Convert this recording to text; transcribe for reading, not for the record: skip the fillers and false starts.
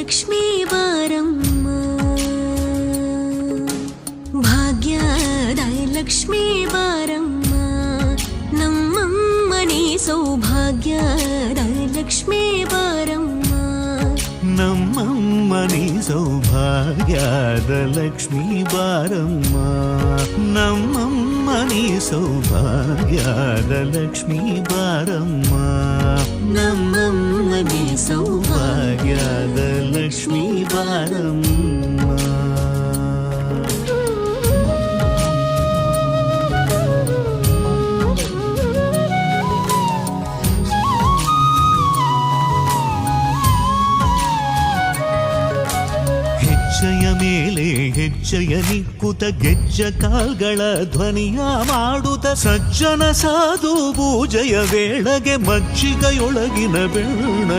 ಲಕ್ಷ್ಮೀ ಬಾರಮ್ಮ, ಭಾಗ್ಯದ ಲಕ್ಷ್ಮೀ ಬಾರಮ್ಮ, ನಮ್ಮಮ್ಮನಿ ಸೌಭಾಗ್ಯದ ಲಕ್ಷ್ಮೀ ಬಾರಮ್ಮ, ನಮ್ಮಮ್ಮನಿ ಸೌಭಾಗ್ಯದ ಲಕ್ಷ್ಮೀ ಬಾರಮ್ಮ, ನಮ್ಮಮ್ಮನಿ ಸೌಭಾಗ್ಯದ ಲಕ್ಷ್ಮೀ ಬಾರಮ್ಮ, ನಮ್ಮಮ್ಮನಿ ಸೌಭಾಗ್ಯದ ಲಕ್ಷ್ಮೀ ಬಾರಮ್ಮ. ಹೆಜ್ಜೆಯ ಮೇಲೆ ಹೆಜ್ಜೆಯ ನಿಕ್ಕುತ ಗೆಜ್ಜ ಕಾಲ್ಗಳ ಧ್ವನಿಯ ಮಾಡುತ್ತ ಸಜ್ಜನ ಸಾಧು ಪೂಜೆಯ ವೇಳೆಗೆ ಮಜ್ಜಿಗೆಯೊಳಗಿನ ಬೆಳ್ಳ